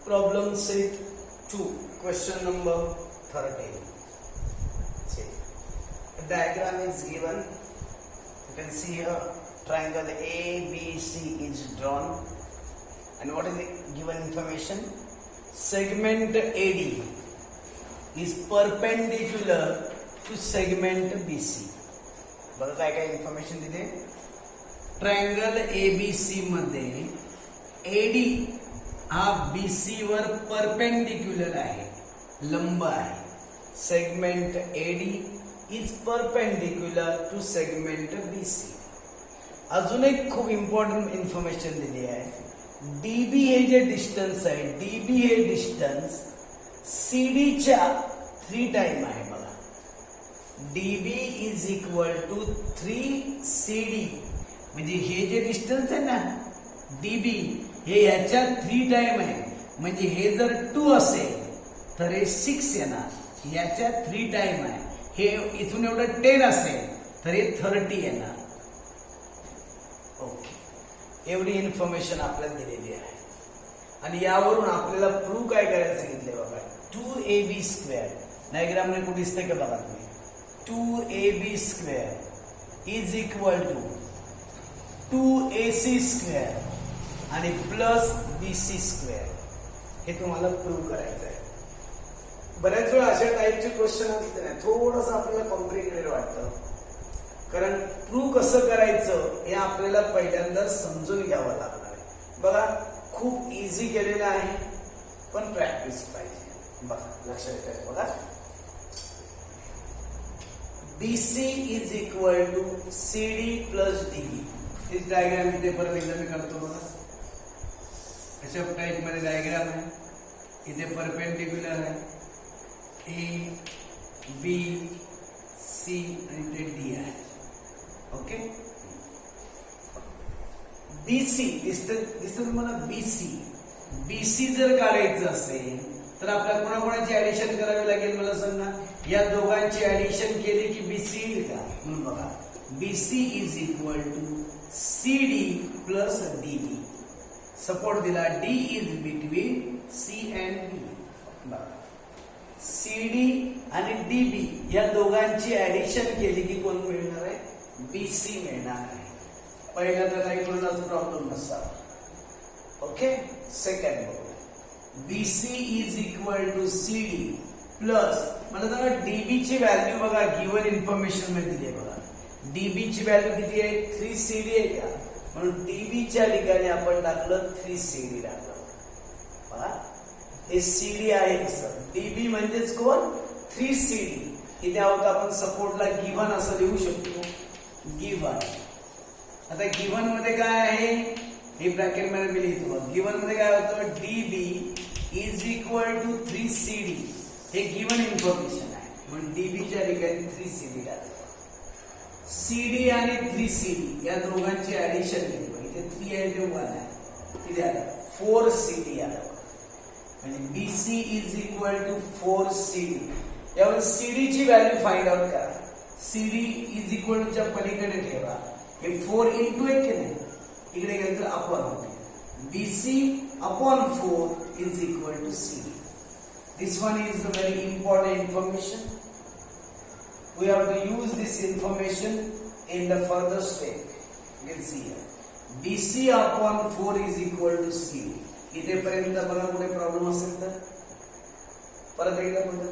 Problem set 2, question number 13. A diagram is given. You can see here triangle ABC is drawn. And what is the given information? Segment AD is perpendicular to segment BC. बघा काय काय information दिले. Triangle ABC मध्ये AD हा BC वर perpendicular आहे, लंब आहे. Segment AD is perpendicular to segment BC. अजून एक खूप इम्पॉर्टंट इन्फॉर्मेशन दिली आहे. DB हे जे डिस्टन्स आहे, DB हे डिस्टन्स CD च्या 3 टाइम आहे. बघा DB is equal to 3CD. म्हणजे हे जे डिस्टन्स आहे ना DB हे याच्या 3 टाइम आहे. म्हणजे हे जर 2 असेल तर हे 6 येणार. याच्या 3 टाइम आहे. हे इथून एवढं 10 असेल तर हे 30 येणार. ओके, एवढी इन्फॉर्मेशन आपल्याला दिलेली आहे. आणि यावरून आपल्याला प्रूव्ह काय करायचं सांगितले. बघा 2AB स्क्वेअर डायग्राम मध्ये कुठे दिसतंय का बघा तुम्ही. 2AB square is equal to 2AC square आणि प्लस BC स्क्वेअर. हे तुम्हाला प्रूव्ह करायचं आहे. बऱ्याच वेळा अशा टाईपचे क्वेश्चन असते ना, थोडंसं आपल्याला कॉम्प्लिकेटेड वाटतं. कारण प्रूव्ह कसं करायचं हे आपल्याला पहिल्यांदा समजून घ्यावं लागणार आहे. बघा खूप इझी केलेलं आहे, पण प्रॅक्टिस पाहिजे. बघा लक्षात ठेवा. बघा BC is equal to CD plus DB. ही डायग्राम इथे परत एकदा मी करतो. बघा अशा टाइप मध्ये डायग्राम आहे. इथे परपेंडिक्युलर आहे A B C आणि ते D आहे. ओके, BC दिसतं तुम्हाला. BC जर काढायचं असेल तर आपल्याला कोणाकोणाची ऍडिशन करावी लागेल मला सांगा. या दोघांची ऍडिशन केली की BC येईल का. म्हणून बघा BC is equal to CD plus DB. Support दिला. D is between C and B. बघा CD आणि DB या दोघांची ऍडिशन केली की कोण मिळणार आहे. BC मिळणार आहे. पहिला तर काही कोणाचाच प्रॉब्लेम नसता. ओके, सेकंड बघूया. BC is equal to CD plus मला सांगा DB ची व्हॅल्यू बघा गिवन इन्फॉर्मेशन मध्ये दिली आहे. बघा DB ची व्हॅल्यू किती आहे. 3CD आहे का. म्हणून DB च्या ठिकाणी आपण टाकलं 3CD टाकलं. बघा हे CD आहे कसं. DB म्हणजेच कोण 3CD. इथे आहोत आपण सपोर्टला गिवन असं लिहू शकतो. गिवन. आता गिवन मध्ये काय आहे हे ब्रॅकेट मध्ये मी लिहितो. गिवन मध्ये काय होतं. DB is equal to 3CD. हे गिवन इन्फॉर्मेशन आहे. म्हणून DB च्या ठिकाणी 3CD टाकलं. CD आणि 3CD या दोघांची ऍडिशन केली. इथे 3 आहे ते 1 आहे. किती आलं 4CD आलं. म्हणजे BC is equal to 4CD. यावर CD ची व्हॅल्यू फाइंड आउट करा. CD इज इक्वल टू च्या पलीकडे ठेवा. हे 4 इंटू 1 केले. इकडे गेलं तर अपॉन होते. BC upon 4 is equal to CD. This one is a very important information. We have to use this information in the further step. You can see here. BC upon 4 is equal to CD. इथे पर्यंत बघा कुठे problem असेल तर परत एकदा बघा.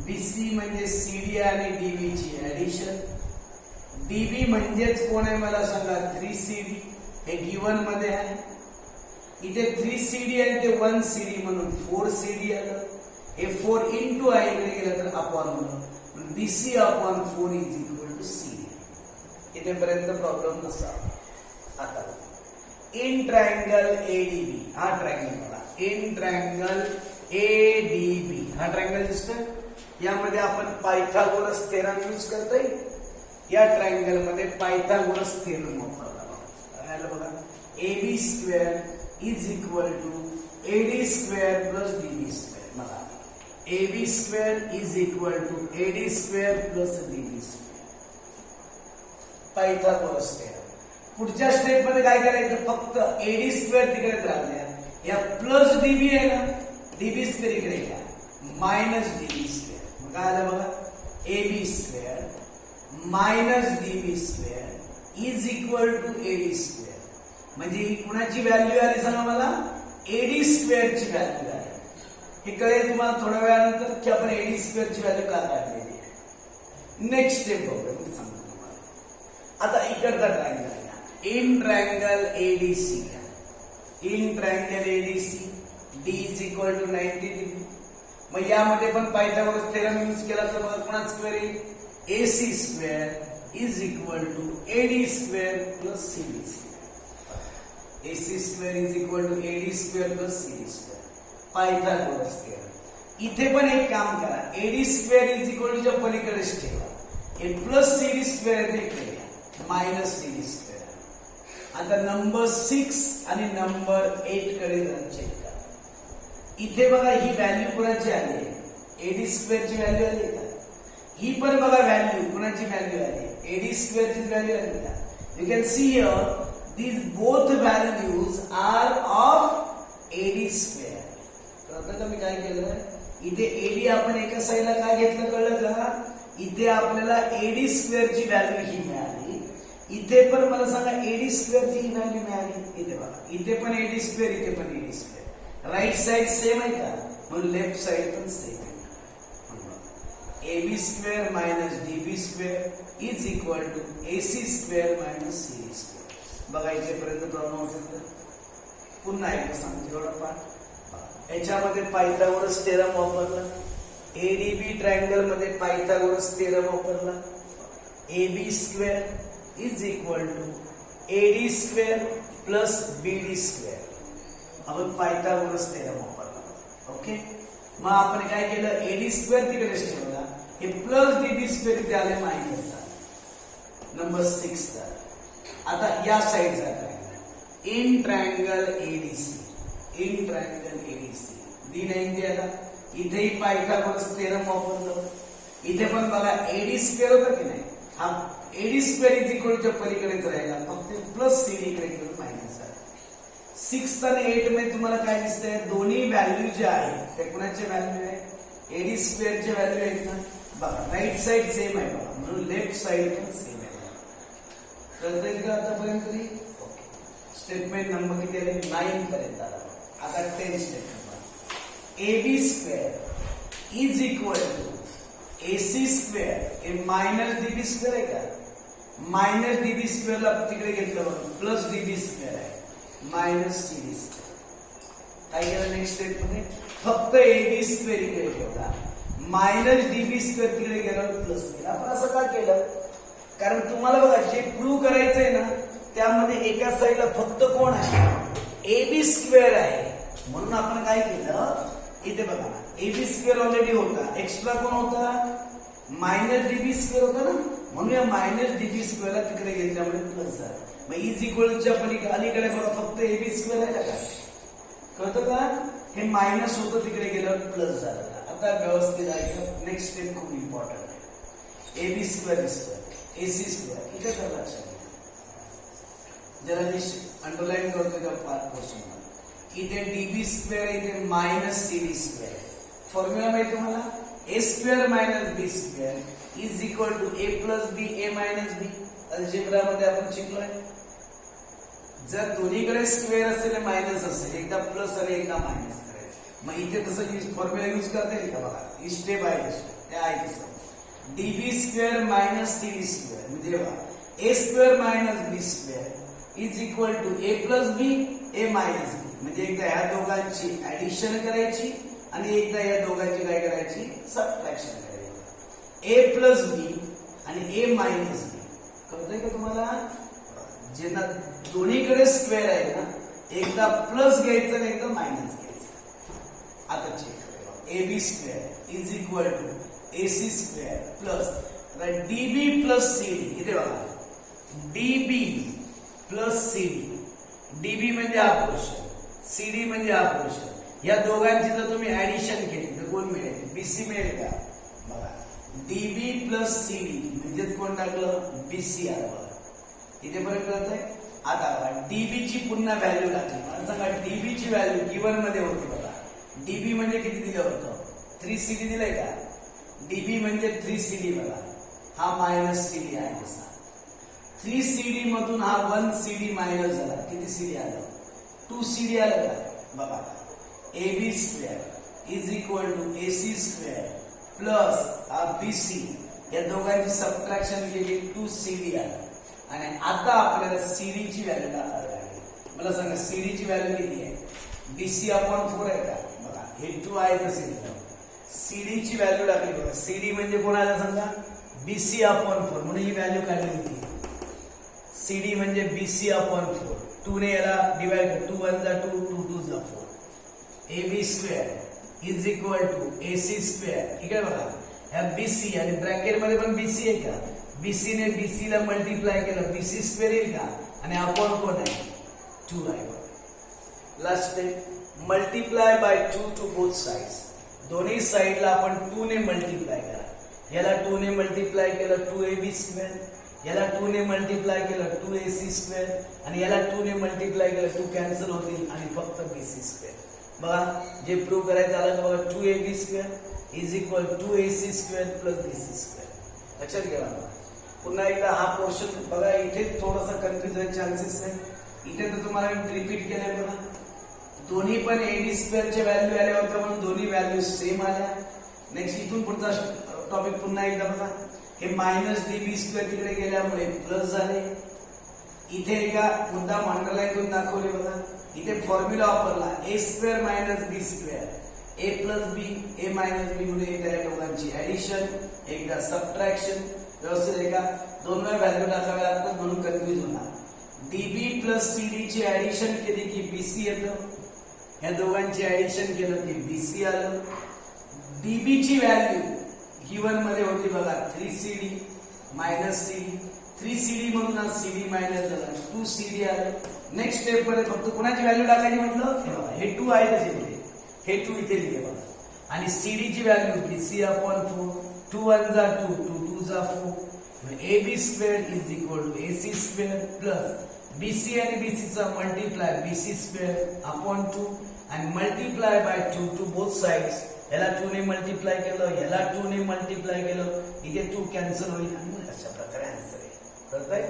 BC म्हणजे CD आणि DB ची ऍडिशन. DB म्हणजेच कोण आहे मला सांगा 3CD. हे गिवन मध्ये आहे. इथे 3CD आहे ते 1CD म्हणून 4CD आलं. हे 4 इंटू आहे. इकडे गेलं तर अपॉन म्हणून BC upon 4 is equal to CD. इथेपर्यंत प्रॉब्लेम नसा. आता इन ट्रायंगल ADB. हा ट्रायंगल बघा. इन ट्रायंगल ADB हा ट्रायंगल दिसतोय. यामध्ये आपण पायथागोरस थेरम यूज करतोय. या ट्रायंगल मध्ये पायथागोरस थेरम वापरला. बघा AB square is equal to AD square plus DB square. बघा AB square is equal to AD square plus DB square. Pythagoras theorem. पुढच्या स्टेप मध्ये काय करायचं. फक्त AD स्क्वेअर तिकडेच राहू द्या. या प्लस डीबी आहे ना, डीबी स्क्वेअर इकडे घ्या, मायनस डीबी स्क्वेअर. मग काय आलं बघा, AB square minus DB square is equal to AD square. म्हणजे कुणाची व्हॅल्यू आली सांगा मला, एडी स्क्वेअरची व्हॅल्यू आली. हे कळेल तुम्हाला थोड्या वेळानंतर की आपण एडी स्क्वेअरची व्हॅल्यू का काढलेली आहे. नेक्स्ट स्टेप बघूया, मी सांगतो तुम्हाला. आता इकडचा ट्रायंगल आहे, in triangle ADC. In triangle ADC D is equal to 90 degree. मग यामध्ये पण पायथागोरस थेरम यूज केला तर बघा कोणा स्क्वेअर येईल, AC square is equal to AD square plus CD square. AC square is equal to AD square plus CD square, Pythagoras theorem. इथे पण एक काम करा, AD square is equal to च्या पलीकडेच ठेवा, हे प्लस सीडी स्क्वेअर आहे ते इकडे घ्या, मायनस सीडी स्क्वेअर. आता नंबर 6 आणि नंबर 8 कडे जरा चेक करा. इथे बघा ही व्हॅल्यू कुणाची आली आहे, एडी स्क्वेअरची व्हॅल्यू आली का. ही पण बघा व्हॅल्यू कुणाची व्हॅल्यू आली, एडी स्क्वेअरची व्हॅल्यू आली का. You can see here these both values are of AD square. कळतं का मी काय केलं, इथे एडी आपण एका साईडला काय घेतलं कळलं का. इथे आपल्याला एडी स्क्वेअरची व्हॅल्यू ही मिळाली, इथे पण मला सांगा एडी स्क्वेअरची ही व्हॅल्यू मिळाली. इथे बघा, इथे पण एडी स्क्वेअर, इथे पण AD square. Right side same आहे का, म्हणून लेफ्ट साइड पण सेम आहे. AB square minus DB square is equal to AC square minus CD square. बघा इथेपर्यंत प्रॉब्लेम असेल तर पुन्हा एकदा सांगतो एवढा पाठ. याच्यामध्ये पायथागोरस थेरम वापरला, एडीबी ट्रायंगल मध्ये पायथागोरस थेरम वापरला. AB square is equal to AD square plus BD square. आपण पायथागोरस थेरम वापरला. ओके, मग आपण काय केलं, एडी स्क्वेअर तिकडेच ठेवला, हे प्लस डीबी स्क्वेअर इथे आले मायनस नंबर 6 चा. आता या साइडचा triangle in triangle ADC, in triangle ADC D 90 आला. इथेही पायथागोरस थेरम वापरलं. इथे पण बघा एडी स्क्वेअर होता की नाही, हा AD square is equal to पलीकडेच राहिला, फक्त प्लस सीडी इकडे घेऊन मायनस आहे. 6 आणि 8 मध्ये तुम्हाला काय दिसतंय, दोन्ही व्हॅल्यू ज्या आहेत त्या कुणाच्या व्हॅल्यू आहे, एडी स्क्वेअरच्या व्हॅल्यू आहेत ना. बघा राईट साइड सेम आहे बघा, म्हणून लेफ्ट साइड पण सेम आहे. कळतंय का आतापर्यंत तरी. ओके, स्टेटमेंट नंबर किती आले, 9 पर्यंत आला. आता 10 statement, AB square is equal to AC square हे मायनस डीबी स्क्वेअर आहे का. मायनस डीबी स्क्वेअरला तिकडे घेतलं बघा, प्लस डीबी स्क्वेअर आहे मायनस सीडी स्क्वेअर. काय केलं नेक्स्ट स्टेप मध्ये, फक्त एबी स्क्वेअर इकडे ठेवला, मायनस डीबी स्क्वेअर तिकडे गेलं प्लस केला. आपण असं का केलं, कारण तुम्हाला बघा जे प्रूव्ह करायचंय ना त्यामध्ये एका साईडला फक्त कोण आहे, एबी स्क्वेअर आहे. म्हणून आपण काय केलं, इथे बघा ना एबी स्क्वेअर ऑलरेडी होता, एक्स्ट्रा कोण होता, मायनस डीबी स्क्वेअर होता ना, म्हणून या मायनस डीबी स्क्वेअरला तिकडे घेतल्यामुळे प्लस झाला. मग इज इक्वलच्या अलीकडे बघा फक्त एबी स्क्वेअर आहे का. कळतं का, हे मायनस होतं तिकडे गेलं प्लस झालं. आता व्यवस्थित आहे, नेक्स्ट स्टेप खूप इम्पॉर्टंट आहे. AB square square AC square इथे तर लक्षात घ्या, जरा मी अंडरलाईन करतो त्या पार्ट क्वेश्चन मध्ये. इथे डीबी स्क्वेअर, इथे मायनस सीडी स्क्वेअर. फॉर्म्युला माहिती तुम्हाला, A square minus B square is equal to A plus B A minus B. Algebra मध्ये आपण शिकलोय, जर दोन्हीकडे स्क्वेअर असेल मायनस असेल, एकदा प्लस आणि एकदा मायनस करायचं. मग इथे तसं फॉर्म्युला यूज करता येईल का बघा, ही स्टेप आहे त्या आहे तसं. DB square minus CD square म्हणजे A square minus B square is equal to A plus B A minus B. म्हणजे एकदा ह्या दोघांची ऍडिशन करायची आणि एकदा या दोघांची काय करायची, सबट्रॅक्शन करायची. ए प्लस बी आणि ए मायनस बी. कळतंय का तुम्हाला, ज्यांना दोन्हीकडे स्क्वेअर आहे ना, एकदा प्लस घ्यायचं आणि एकदा मायनस घ्यायचं. आता चेक करूया, A B square is equal to AC square plus DB plus CD. इथे बघा डीबी प्लस सीडी, डीबी म्हणजे हा पोर्शन, सीडी म्हणजे हा पोर्शन. या दोघांची जर तुम्ही ऍडिशन केली तर कोण मिळेल, बीसी मिळेल का. बघा डीबी प्लस सीडी म्हणजेच कोण टाकलं, बीसी आलं. बघा इथे पर्यंत कळत आहे. आता बघा डीबी ची पुन्हा व्हॅल्यू टाकली. मला सांगा डीबी ची व्हॅल्यू गिवन मध्ये होती बघा. डीबी म्हणजे किती दिलं होतं? 3CD दिलंय का? डीबी म्हणजे 3CD बघा. हा मायनस CD आहे तसा. 3CD मधून हा 1CD मायनस झाला. किती CD आलं? 2CD आलं का? बघा AB square is equal to AC square plus BC या दोघांची सबट्रॅक्शन केली 2CD आलं. आणि आता आपल्याला CD ची व्हॅल्यू टाकावी लागेल. मला सांगा CD ची व्हॅल्यू किती आहे? BC अपॉन 4 आहे का? बघा हे 2 आहे तसे CD ची व्हॅल्यू टाकली बघा. CD म्हणजे कोणाला सांगा? BC अपॉन 4 म्हणून ही व्हॅल्यू काढली होती. CD म्हणजे BC अपॉन 4. 2 ने याला डिवाइड कर. 2 1 जा 2 2 2 जा 4. AB square is equal to AC square. इकडे बघा ह्या BC आणि ब्रॅकेट मध्ये पण BC आहे का? BC ने BC ला मल्टिप्लाय केलं BC स्क्वेअर येईल का? आणि अपॉन कोण आहे? 2 आहे. Last step multiply by 2 to both sides. दोन्ही साइडला आपण 2 ने मल्टिप्लाय करा. याला 2 ने मल्टिप्लाय केलं 2AB स्क्वेअर. याला 2 ने मल्टिप्लाय केलं 2AC स्क्वेअर. आणि याला 2 ने मल्टिप्लाय केलं 2 कॅन्सल होतील आणि फक्त BC स्क्वेअर. बघा जे प्रूव्ह करायचं आलं बघा 2AB square is equal 2AC square plus BC square. लक्षात घ्या. पुन्हा एकदा हा पोर्शन बघा. इथे थोडासा कन्फ्युज व्हायचे चान्सेस आहे. इथे तर तुम्हाला रिपीट केलंय बघा. दोन्ही पण AD स्क्वेअरच्या व्हॅल्यू आल्या होत्या म्हणून दोन्ही व्हॅल्यू सेम आल्या. नेक्स्ट इथून पुढचा टॉपिक पुन्हा एकदा बघा. हे मायनस DB स्क्वेअर तिकडे गेल्यामुळे प्लस झाले. इथे एका मुद्दा अंडरलाईन करून दाखवले बघा. इथे फॉर्म्युला वापरला A square minus B square. A plus B A minus B म्हणून एकदा या दोघांची ऍडिशन एकदा सबट्रॅक्शन व्यवस्थित आहे का? दोन वेळा व्हॅल्यू टाकाव्या लागतात म्हणून कन्फ्युज होणार. DB प्लस CD ची ऍडिशन केली की BC येतं. या दोघांची ऍडिशन केलं की BC आलं. DB ची व्हॅल्यू गिवन मध्ये होती बघा 3CD मायनस CD. 3CD मधून हा CD मायनस झाला 2CD आलं. नेक्स्ट स्टेप मध्ये फक्त कोणाची व्हॅल्यू टाकायची म्हटलं? हे 2 आहे तसे लिहिले. हे 2 इथे लिहिले बघा. आणि CD ची व्हॅल्यू BC अपॉन 4. 2 1 जा 2 2 2 जा 4. AB square is equal to AC square plus BC आणि BC चा मल्टिप्लाय BC स्क्वेअर अपॉन 2 आणि multiply by 2 to both sides. याला 2 ने मल्टिप्लाय केलं याला 2 ने मल्टिप्लाय केलं. इथे 2 कॅन्सल होईल आणि अशा प्रकारे आन्सर आहे. कळतंय?